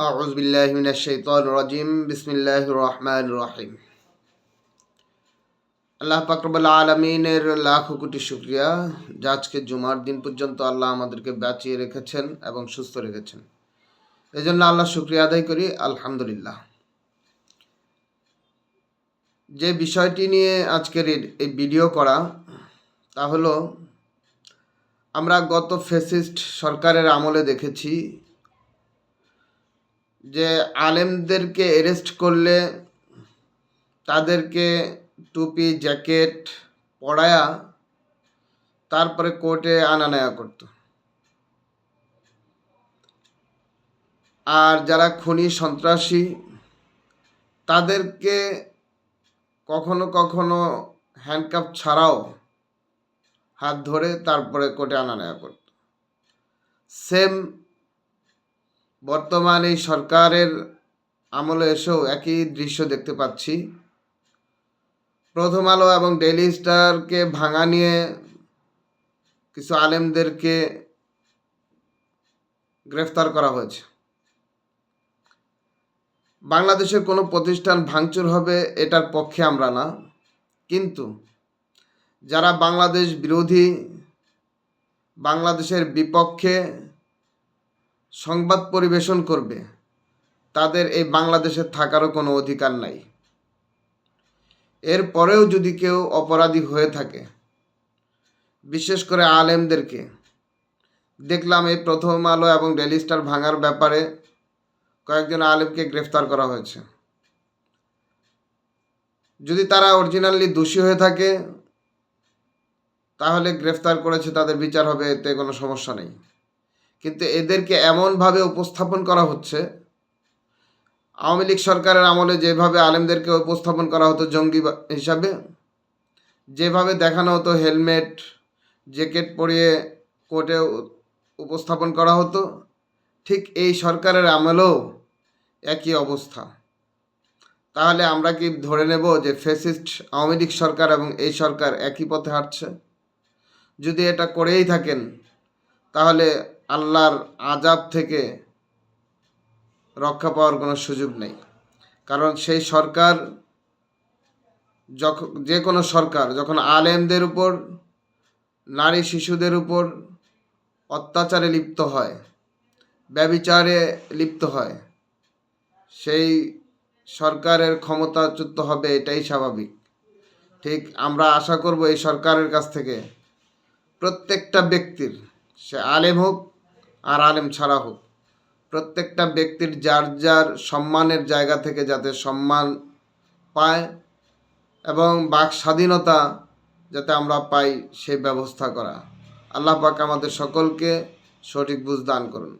আউযু বিল্লাহি মিনাশ শাইতানির রাজিম। বিসমিল্লাহির রহমানির রহিম। আল্লাহ পাক রব্বুল আলামিনের লাখো কোটি শুকরিয়া যে আজকে জুমার দিন পর্যন্ত আল্লাহ আমাদেরকে বাঁচিয়ে রেখেছেন এবং সুস্থ রেখেছেন। এজন্য আল্লাহ শুকরিয়া আদায় করি, আলহামদুলিল্লাহ। যে বিষয়টি নিয়ে আজকের এই ভিডিও করা তা হলো, আমরা গত ফ্যাসিস্ট সরকারের আমলে দেখেছি যে আলেমদেরকে অ্যারেস্ট করলে তাদেরকে টুপি জ্যাকেট পরায়া তারপরে কোর্টে আনা নেওয়া করতো। আর যারা খুনি সন্ত্রাসী তাদেরকে কখনো কখনো হ্যান্ডকাপ ছাড়াও হাত ধরে তারপরে কোর্টে আনা নেওয়া করত। সেম বর্তমান এই সরকারের আমলে এসেও একই দৃশ্য দেখতে পাচ্ছি। প্রথম আলো এবং ডেইলি স্টারকে ভাঙা নিয়ে কিছু আলেমদেরকে গ্রেফতার করা হয়েছে। বাংলাদেশের কোনো প্রতিষ্ঠান ভাঙচুর হবে এটার পক্ষে আমরা না, কিন্তু যারা বাংলাদেশ বিরোধী, বাংলাদেশের বিপক্ষে সংবাদ পরিবেশন করবে তাদের এই বাংলাদেশে থাকারও কোনো অধিকার নাই। এরপরেও যদি কেউ অপরাধী হয়ে থাকে, বিশেষ করে আলেমদেরকে দেখলাম এই প্রথম আলো এবং ডেইলি স্টার ভাঙার ব্যাপারে কয়েকজন আলেমকে গ্রেফতার করা হয়েছে। যদি তারা অরিজিনালি দোষী হয়ে থাকে তাহলে গ্রেফতার করেছে, তাদের বিচার হবে, এতে কোনো সমস্যা নেই। কিন্তু এদেরকে এমনভাবে উপস্থাপন করা হচ্ছে, আওয়ামী লীগ সরকারের আমলে যেভাবে আলেমদেরকে উপস্থাপন করা হতো জঙ্গি হিসাবে, যেভাবে দেখানো হতো হেলমেট জ্যাকেট পরিয়ে কোর্টে উপস্থাপন করা হতো, ঠিক এই সরকারের আমলেও একই অবস্থা। তাহলে আমরা কি ধরে নেব যে ফ্যাসিস্ট আওয়ামী লীগ সরকার এবং এই সরকার একই পথে হাঁটছে? যদি এটা করেই থাকেন তাহলে আল্লাহর আযাব থেকে রক্ষা পাওয়ার কোনো সুযোগ নেই। কারণ সেই সরকার যে কোনো সরকার যখন আলেমদের উপর, নারী শিশুদের উপর অত্যাচারে লিপ্ত হয়, ব্যভিচারে লিপ্ত হয়, সেই সরকারের ক্ষমতাচ্যুত হবে, এটাই স্বাভাবিক। ঠিক আমরা আশা করব এই সরকারের কাছ থেকে প্রত্যেকটা ব্যক্তির, সে আলেম হোক আর আলেম ছাড়া হোক, প্রত্যেকটা ব্যক্তির যার যার সম্মানের জায়গা থেকে যাতে সম্মান পায় এবং বাক স্বাধীনতা যাতে আমরা পাই সেই ব্যবস্থা করা। আল্লাহ পাক আমাদের সকলকে সঠিক বুঝ দান করুন।